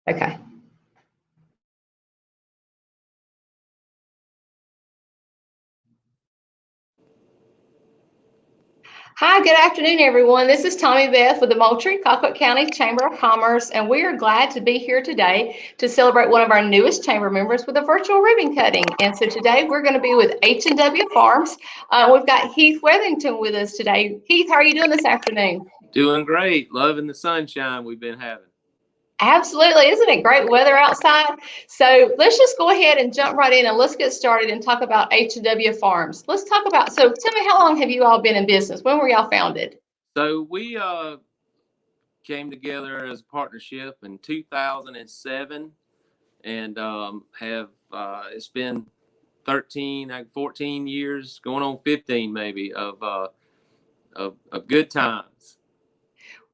Okay. Hi, good afternoon, everyone. This is Tommy Beth with the Moultrie-Colquitt County Chamber of Commerce, and we are glad to be here today to celebrate one of our newest chamber members with a virtual ribbon cutting. And so today we're going to be with H W Farms. We've got Heath Wethington with us today. Heath, how are you doing this afternoon? Doing great. Loving the sunshine we've been having. Absolutely. Isn't it great weather outside? So let's just go ahead and jump right in and let's get started and talk about H&W Farms. Let's talk about, so tell me, how long have you all been in business? When were y'all founded? So we came together as a partnership in 2007 and have it's been 14 years, going on 15 maybe of good times.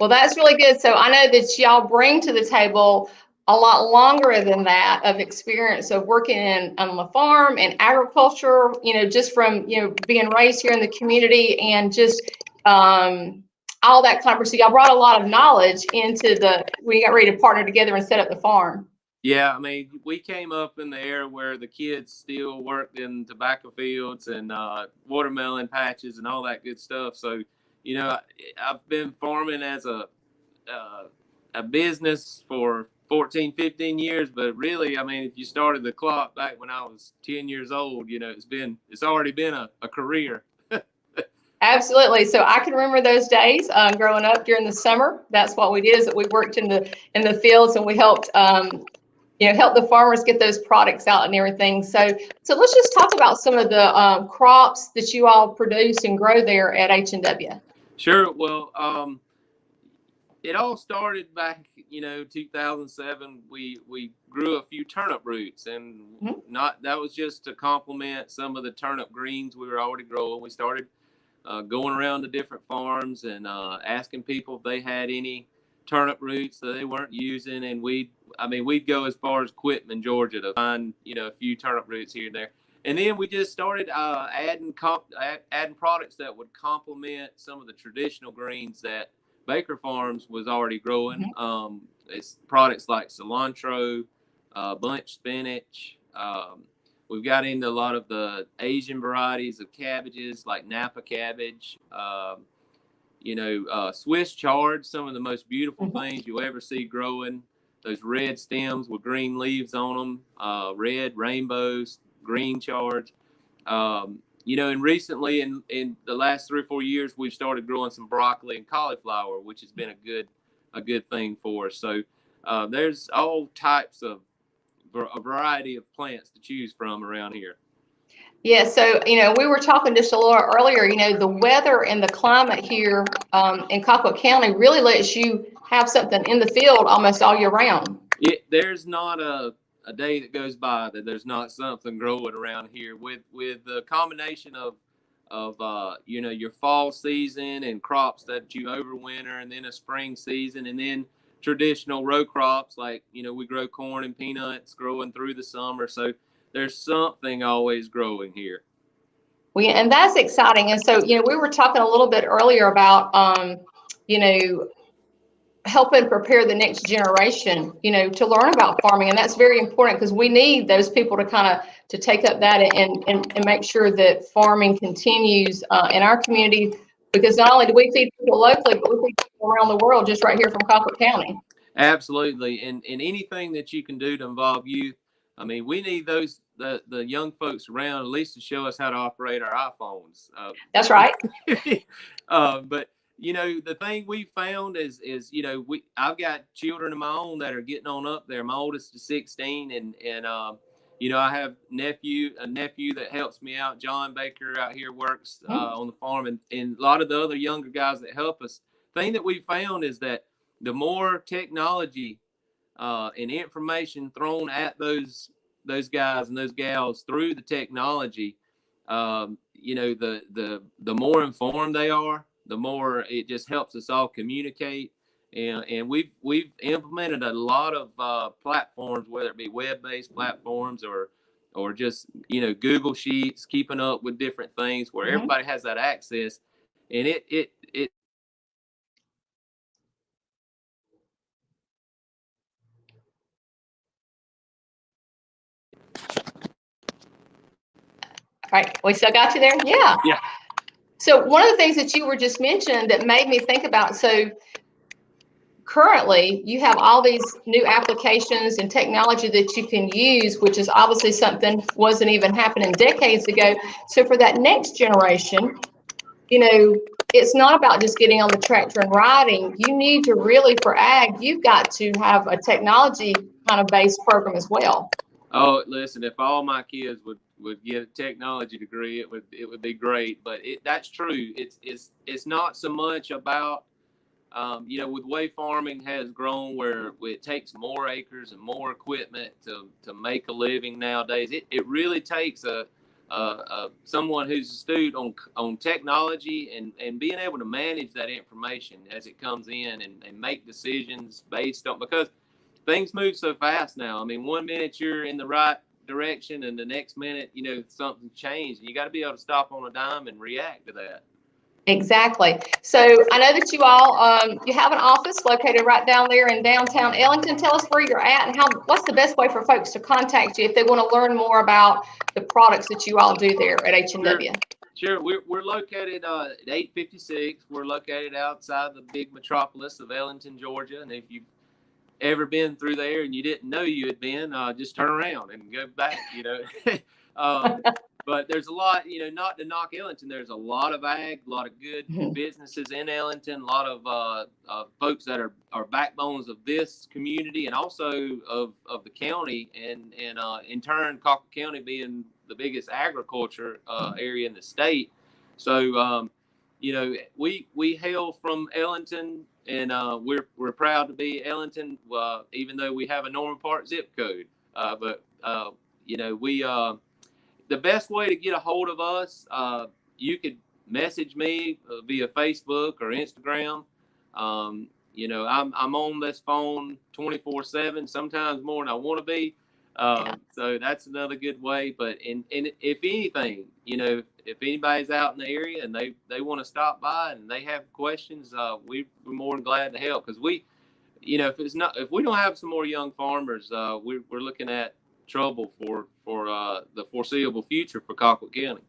Well, that's really good. So I know that y'all bring to the table a lot longer than that of experience of working on the farm and agriculture, just from, being raised here in the community and just all that kind of, so y'all brought a lot of knowledge into when you got ready to partner together and set up the farm. Yeah, I mean, we came up in the era where the kids still worked in tobacco fields and watermelon patches and all that good stuff. So, I've been farming as a business for 14, 15 years, but really, I mean, if you started the clock back when I was 10 years old, it's already been a career. Absolutely. So I can remember those days growing up during the summer. That's what we did, is that we worked in the fields and we helped help the farmers get those products out and everything. So let's just talk about some of the crops that you all produce and grow there at H&W. Sure. Well, it all started back, 2007. We grew a few turnip roots, and that was just to complement some of the turnip greens we were already growing. We started going around to different farms and asking people if they had any turnip roots that they weren't using, and we'd go as far as Quitman, Georgia, to find a few turnip roots here and there. And then we just started adding products that would complement some of the traditional greens that Baker Farms was already growing. It's products like cilantro, bunch spinach. We've got into a lot of the Asian varieties of cabbages like Napa cabbage. Swiss chard, some of the most beautiful things you'll ever see growing. Those red stems with green leaves on them, red rainbows, green chards. And recently in the last 3 or 4 years, we've started growing some broccoli and cauliflower, which has been a good thing for us. So there's all types of a variety of plants to choose from around here. Yeah, so, we were talking just a little earlier, the weather and the climate here in Colquitt County really lets you have something in the field almost all year round. There's not a day that goes by that there's not something growing around here with the combination of your fall season and crops that you overwinter, and then a spring season, and then traditional row crops like we grow corn and peanuts growing through the summer. So there's something always growing here. Well, and that's exciting. And so we were talking a little bit earlier about helping prepare the next generation, to learn about farming. And that's very important because we need those people to take up that and make sure that farming continues in our community, because not only do we feed people locally, but we feed people around the world just right here from Colquitt County. Absolutely. And anything that you can do to involve youth. I mean, we need the young folks around at least to show us how to operate our iPhones. That's right. But the thing we found is I've got children of my own that are getting on up there. My oldest is 16, and I have a nephew that helps me out. John Baker out here works on the farm, and a lot of the other younger guys that help us. Thing that we found is that the more technology and information thrown at those guys and those gals through the technology, the more informed they are, the more it just helps us all communicate. And we've implemented a lot of platforms, whether it be web-based platforms or just Google Sheets, keeping up with different things where everybody has that access, and it Right. We still got you there? Yeah. Yeah. So one of the things that you were just mentioned that made me think about, so currently you have all these new applications and technology that you can use, which is obviously something wasn't even happening decades ago. So for that next generation, you know, it's not about just getting on the tractor and riding. You need to really, for ag, you've got to have a technology kind of based program as well. Oh, listen, if all my kids would get a technology degree, it would be great. But that's true. It's not so much about you know, with the way farming has grown, where it takes more acres and more equipment to make a living nowadays. It really takes a someone who's astute on technology and being able to manage that information as it comes in and make decisions based on, because things move so fast now. I mean, 1 minute you're in the right direction and the next minute, you know, something's changed. And you got to be able to stop on a dime and react to that. Exactly. So I know that you all, you have an office located right down there in downtown Ellington. Tell us where you're at and what's the best way for folks to contact you if they want to learn more about the products that you all do there at H&W. Sure. We're located at 856. We're located outside the big metropolis of Ellington, Georgia. And if you've ever been through there and you didn't know you had been, just turn around and go back, you know. But there's a lot, you know, not to knock Ellington, there's a lot of ag, a lot of good businesses in Ellington, a lot of folks that are backbones of this community and also of the county, and in turn, Colquitt County being the biggest agriculture area in the state. So, you know, we hail from Ellington, and we're proud to be Ellington, even though we have a Norman Park zip code. But you know, the best way to get a hold of us, you could message me via Facebook or Instagram. You know, I'm on this phone 24/7, sometimes more than I want to be. So that's another good way. But and if anything, you know, if anybody's out in the area and they want to stop by and they have questions, we're more than glad to help, because you know, if we don't have some more young farmers, we're looking at trouble for the foreseeable future for Colquitt County.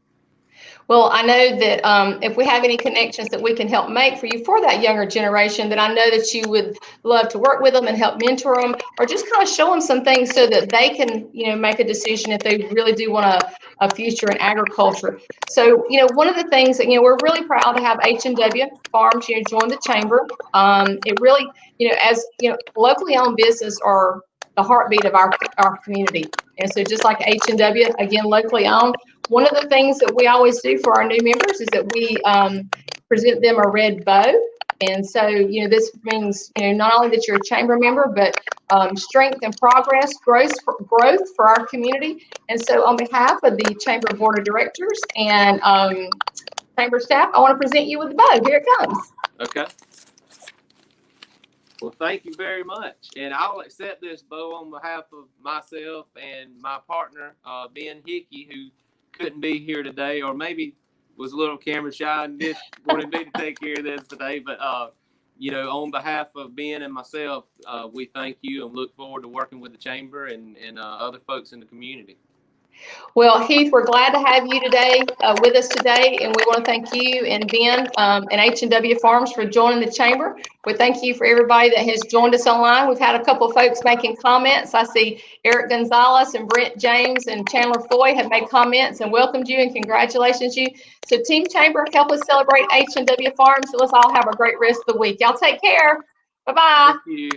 Well, I know that if we have any connections that we can help make for you for that younger generation, that I know that you would love to work with them and help mentor them, or just kind of show them some things so that they can, you know, make a decision if they really do want a future in agriculture. So, you know, one of the things that, you know, we're really proud to have H&W Farms, you know, join the chamber. It really, you know, as you know, locally owned business are the heartbeat of our community. And so just like H&W, again, locally owned, one of the things that we always do for our new members is that we present them a red bow. And so, you know, this means, you know, not only that you're a chamber member, but strength and progress, growth for our community. And so on behalf of the Chamber Board of Directors and Chamber staff, I want to present you with the bow. Here it comes. Okay. Well, thank you very much. And I'll accept this bow on behalf of myself and my partner, Ben Hickey, who couldn't be here today, or maybe was a little camera shy and just wanted me to take care of this today. But, you know, on behalf of Ben and myself, we thank you and look forward to working with the chamber and other folks in the community. Well, Heath, we're glad to have you today with us today, and we want to thank you and Ben and H&W Farms for joining the chamber. We thank you for everybody that has joined us online. We've had a couple of folks making comments. I see Eric Gonzalez and Brent James and Chandler Foy have made comments and welcomed you and congratulations you. So Team Chamber, help us celebrate H&W Farms. So let's all have a great rest of the week. Y'all take care. Bye-bye. Thank you.